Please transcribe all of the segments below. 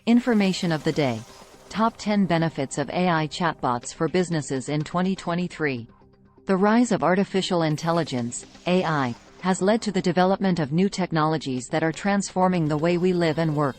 Information of the day. Top 10 benefits of AI chatbots for businesses in 2023. The rise of artificial intelligence, AI, has led to the development of new technologies that are transforming the way we live and work.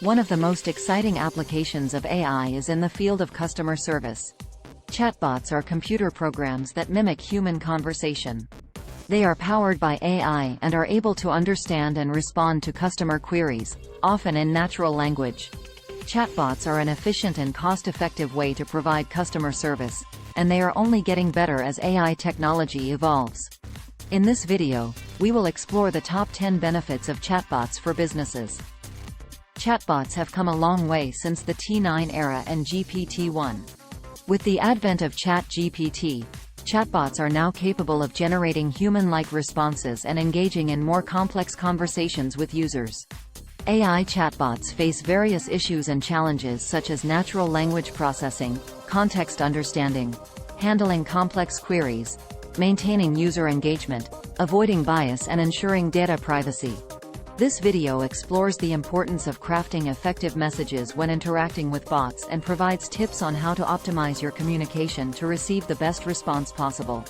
One of the most exciting applications of AI is in the field of customer service. Chatbots are computer programs that mimic human conversation. They are powered by AI and are able to understand and respond to customer queries, often in natural language. Chatbots are an efficient and cost-effective way to provide customer service, and they are only getting better as AI technology evolves. In this video, we will explore the top 10 benefits of chatbots for businesses. Chatbots have come a long way since the T9 era and GPT-1. With the advent of ChatGPT, chatbots are now capable of generating human-like responses and engaging in more complex conversations with users. AI chatbots face various issues and challenges such as natural language processing, context understanding, handling complex queries, maintaining user engagement, avoiding bias and ensuring data privacy. This video explores the importance of crafting effective messages when interacting with bots and provides tips on how to optimize your communication to receive the best response possible.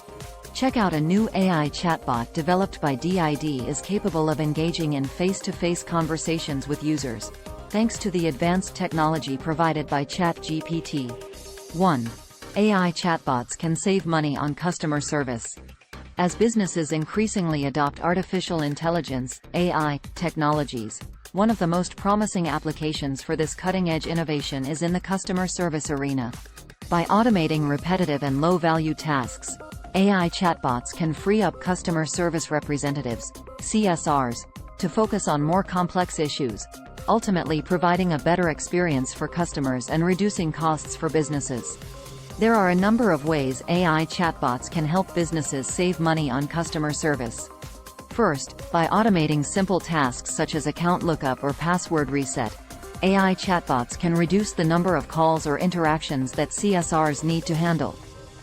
Check out a new AI chatbot developed by DID is capable of engaging in face-to-face conversations with users, thanks to the advanced technology provided by ChatGPT. 1. AI chatbots can save money on customer service. As businesses increasingly adopt artificial intelligence (AI) technologies, one of the most promising applications for this cutting-edge innovation is in the customer service arena. By automating repetitive and low-value tasks, AI chatbots can free up customer service representatives (CSRs) to focus on more complex issues, ultimately providing a better experience for customers and reducing costs for businesses. There are a number of ways AI chatbots can help businesses save money on customer service. First, by automating simple tasks such as account lookup or password reset, AI chatbots can reduce the number of calls or interactions that CSRs need to handle.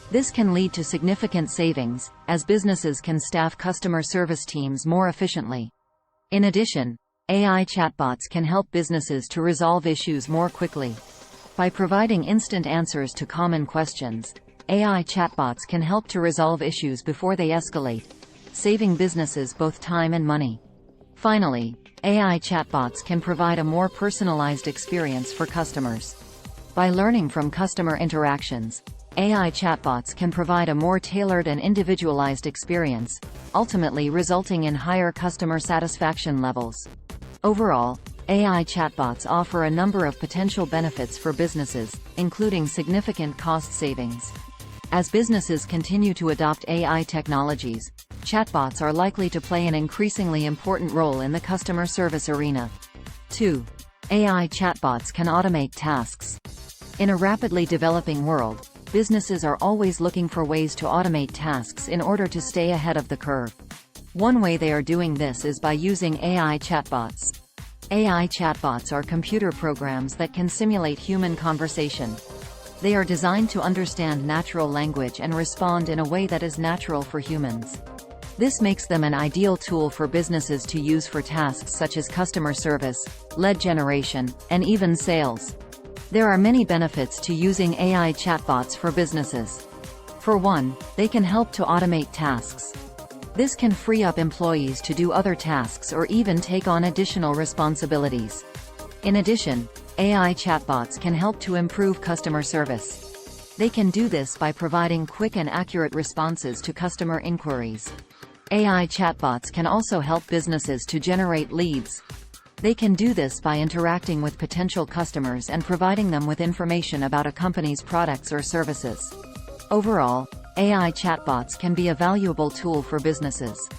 This can lead to significant savings, as businesses can staff customer service teams more efficiently. In addition, AI chatbots can help businesses to resolve issues more quickly. By providing instant answers to common questions, AI chatbots can help to resolve issues before they escalate, saving businesses both time and money. Finally, AI chatbots can provide a more personalized experience for customers. By learning from customer interactions, AI chatbots can provide a more tailored and individualized experience, ultimately resulting in higher customer satisfaction levels. Overall, AI chatbots offer a number of potential benefits for businesses, including significant cost savings. As businesses continue to adopt AI technologies, chatbots are likely to play an increasingly important role in the customer service arena. 2. AI chatbots can automate tasks. In a rapidly developing world, businesses are always looking for ways to automate tasks in order to stay ahead of the curve. One way they are doing this is by using AI chatbots. AI chatbots are computer programs that can simulate human conversation. They are designed to understand natural language and respond in a way that is natural for humans. This makes them an ideal tool for businesses to use for tasks such as customer service, lead generation, and even sales. There are many benefits to using AI chatbots for businesses. For one, they can help to automate tasks. This can free up employees to do other tasks or even take on additional responsibilities. In addition, AI chatbots can help to improve customer service. They can do this by providing quick and accurate responses to customer inquiries. AI chatbots can also help businesses to generate leads. They can do this by interacting with potential customers and providing them with information about a company's products or services. Overall, AI chatbots can be a valuable tool for businesses.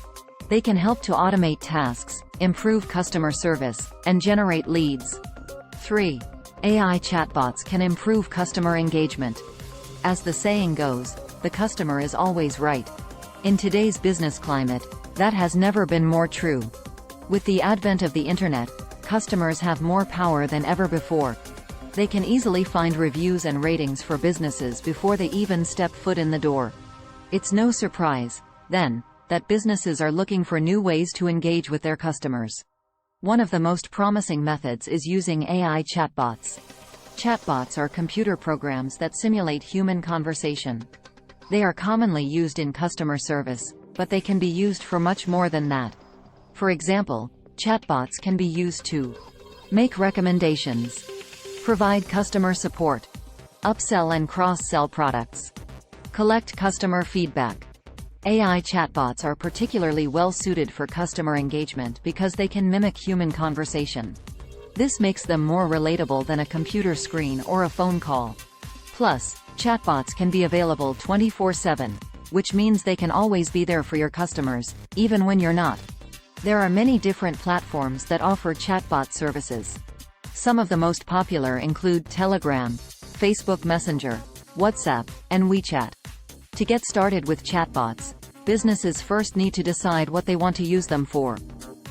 They can help to automate tasks, improve customer service, and generate leads. 3. AI chatbots can improve customer engagement. As the saying goes, the customer is always right. In today's business climate, that has never been more true. With the advent of the internet, customers have more power than ever before. They can easily find reviews and ratings for businesses before they even step foot in the door. It's no surprise, then, that businesses are looking for new ways to engage with their customers. One of the most promising methods is using AI chatbots. Chatbots are computer programs that simulate human conversation. They are commonly used in customer service, but they can be used for much more than that. For example, chatbots can be used to make recommendations, provide customer support, upsell and cross-sell products, collect customer feedback. AI chatbots are particularly well-suited for customer engagement because they can mimic human conversation. This makes them more relatable than a computer screen or a phone call. Plus, chatbots can be available 24/7, which means they can always be there for your customers, even when you're not. There are many different platforms that offer chatbot services. Some of the most popular include Telegram, Facebook Messenger, WhatsApp, and WeChat. To get started with chatbots, businesses first need to decide what they want to use them for.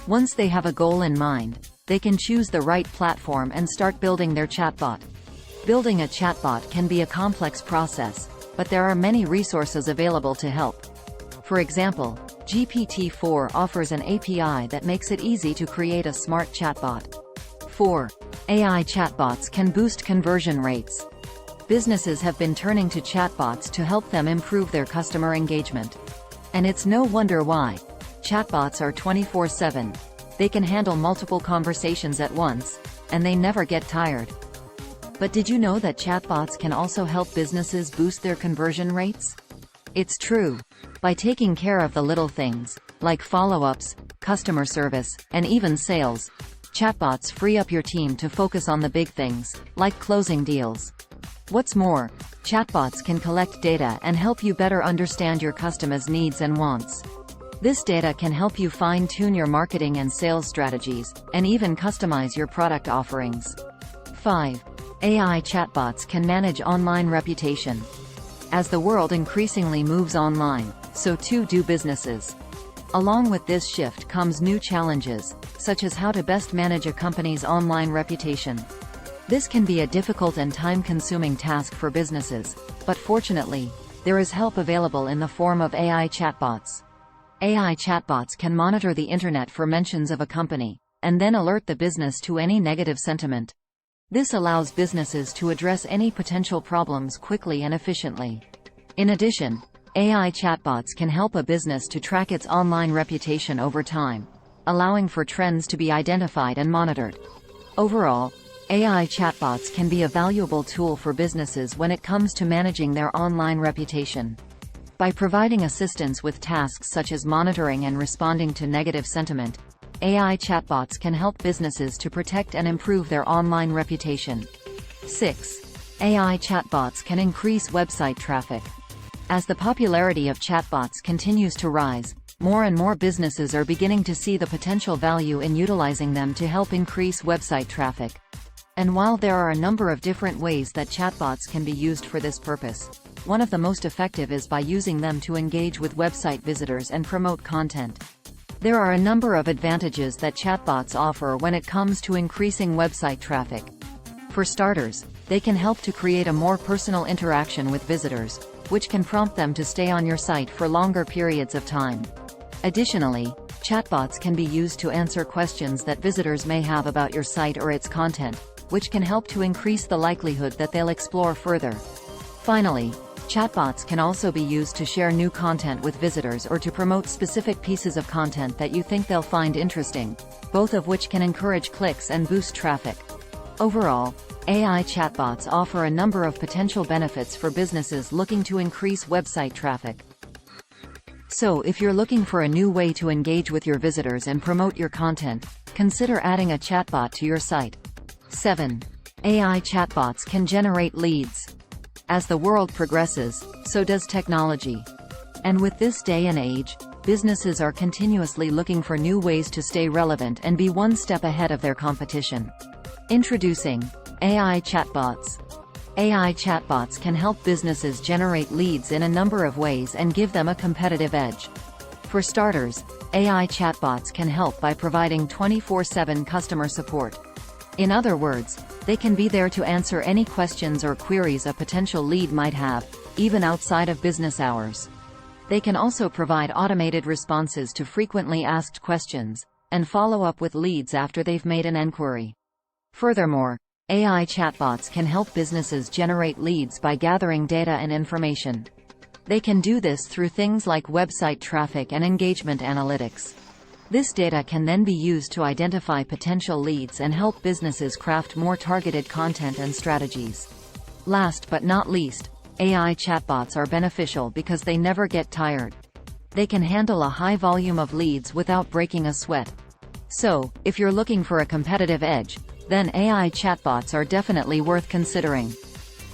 Once they have a goal in mind, they can choose the right platform and start building their chatbot. Building a chatbot can be a complex process, but there are many resources available to help. For example, GPT-4 offers an API that makes it easy to create a smart chatbot. 4. AI chatbots can boost conversion rates. Businesses have been turning to chatbots to help them improve their customer engagement. And it's no wonder why. Chatbots are 24/7. They can handle multiple conversations at once, and they never get tired. But did you know that chatbots can also help businesses boost their conversion rates? It's true. By taking care of the little things, like follow-ups, customer service, and even sales, chatbots free up your team to focus on the big things, like closing deals. What's more, chatbots can collect data and help you better understand your customers' needs and wants. This data can help you fine-tune your marketing and sales strategies, and even customize your product offerings. 5. AI chatbots can manage online reputation. As the world increasingly moves online, so too do businesses. Along with this shift comes new challenges, such as how to best manage a company's online reputation. This can be a difficult and time-consuming task for businesses, but fortunately, there is help available in the form of AI chatbots. AI chatbots can monitor the internet for mentions of a company, and then alert the business to any negative sentiment. This allows businesses to address any potential problems quickly and efficiently. In addition, AI chatbots can help a business to track its online reputation over time, allowing for trends to be identified and monitored. Overall, AI chatbots can be a valuable tool for businesses when it comes to managing their online reputation. By providing assistance with tasks such as monitoring and responding to negative sentiment, AI chatbots can help businesses to protect and improve their online reputation. 6. AI chatbots can increase website traffic. As the popularity of chatbots continues to rise, more and more businesses are beginning to see the potential value in utilizing them to help increase website traffic. And while there are a number of different ways that chatbots can be used for this purpose, one of the most effective is by using them to engage with website visitors and promote content. There are a number of advantages that chatbots offer when it comes to increasing website traffic. For starters, they can help to create a more personal interaction with visitors, which can prompt them to stay on your site for longer periods of time. Additionally, chatbots can be used to answer questions that visitors may have about your site or its content, which can help to increase the likelihood that they'll explore further. Finally, chatbots can also be used to share new content with visitors or to promote specific pieces of content that you think they'll find interesting, both of which can encourage clicks and boost traffic. Overall, AI chatbots offer a number of potential benefits for businesses looking to increase website traffic. So if you're looking for a new way to engage with your visitors and promote your content, consider adding a chatbot to your site. 7. AI chatbots can generate leads. As the world progresses, so does technology. And with this day and age, businesses are continuously looking for new ways to stay relevant and be one step ahead of their competition. Introducing AI chatbots. AI chatbots can help businesses generate leads in a number of ways and give them a competitive edge. For starters, AI chatbots can help by providing 24/7 customer support. In other words, they can be there to answer any questions or queries a potential lead might have, even outside of business hours. They can also provide automated responses to frequently asked questions, and follow up with leads after they've made an enquiry. Furthermore, AI chatbots can help businesses generate leads by gathering data and information. They can do this through things like website traffic and engagement analytics. This data can then be used to identify potential leads and help businesses craft more targeted content and strategies. Last but not least, AI chatbots are beneficial because they never get tired. They can handle a high volume of leads without breaking a sweat. So, if you're looking for a competitive edge, then AI chatbots are definitely worth considering.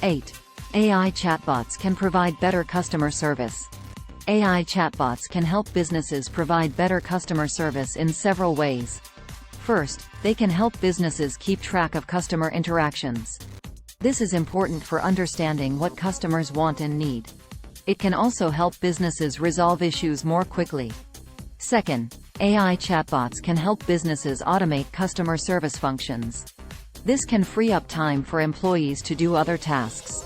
8. AI chatbots can provide better customer service. AI chatbots can help businesses provide better customer service in several ways. First, they can help businesses keep track of customer interactions. This is important for understanding what customers want and need. It can also help businesses resolve issues more quickly. Second, AI chatbots can help businesses automate customer service functions. This can free up time for employees to do other tasks.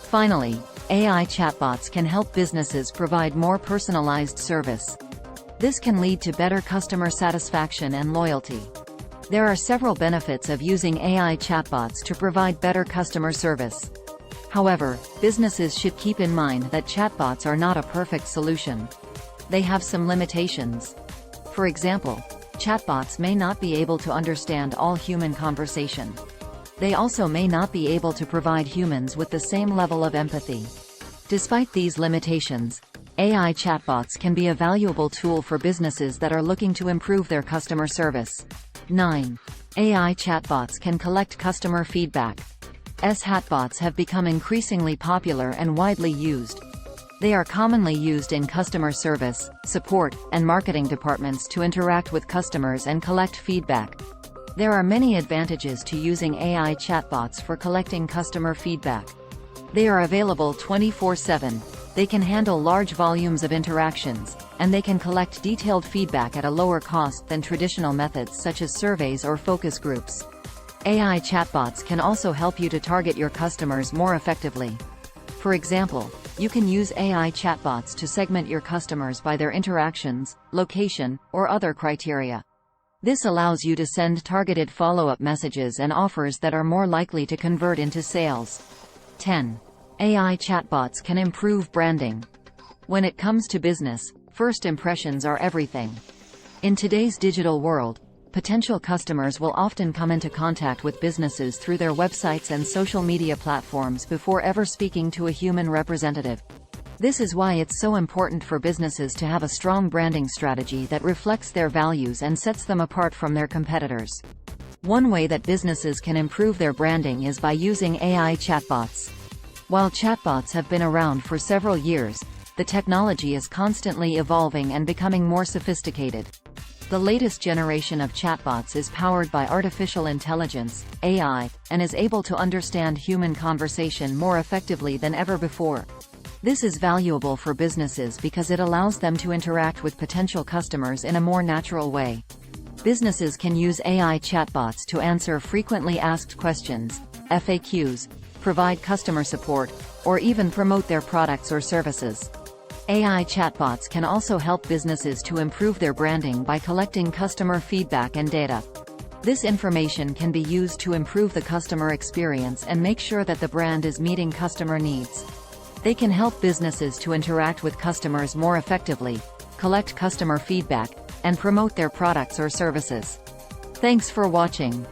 Finally, AI chatbots can help businesses provide more personalized service. This can lead to better customer satisfaction and loyalty. There are several benefits of using AI chatbots to provide better customer service. However, businesses should keep in mind that chatbots are not a perfect solution. They have some limitations. For example, chatbots may not be able to understand all human conversation. They also may not be able to provide humans with the same level of empathy. Despite these limitations, AI chatbots can be a valuable tool for businesses that are looking to improve their customer service. 9. AI chatbots can collect customer feedback. Chatbots have become increasingly popular and widely used. They are commonly used in customer service, support, and marketing departments to interact with customers and collect feedback. There are many advantages to using AI chatbots for collecting customer feedback. They are available 24/7. They can handle large volumes of interactions, and they can collect detailed feedback at a lower cost than traditional methods such as surveys or focus groups. AI chatbots can also help you to target your customers more effectively. For example, you can use AI chatbots to segment your customers by their interactions, location, or other criteria. This allows you to send targeted follow-up messages and offers that are more likely to convert into sales. 10. AI chatbots can improve branding. When it comes to business, first impressions are everything. In today's digital world, potential customers will often come into contact with businesses through their websites and social media platforms before ever speaking to a human representative. This is why it's so important for businesses to have a strong branding strategy that reflects their values and sets them apart from their competitors. One way that businesses can improve their branding is by using AI chatbots. While chatbots have been around for several years, the technology is constantly evolving and becoming more sophisticated. The latest generation of chatbots is powered by artificial intelligence, AI, and is able to understand human conversation more effectively than ever before. This is valuable for businesses because it allows them to interact with potential customers in a more natural way. Businesses can use AI chatbots to answer frequently asked questions, FAQs, provide customer support, or even promote their products or services. AI chatbots can also help businesses to improve their branding by collecting customer feedback and data. This information can be used to improve the customer experience and make sure that the brand is meeting customer needs. They can help businesses to interact with customers more effectively, collect customer feedback, and promote their products or services. Thanks for watching.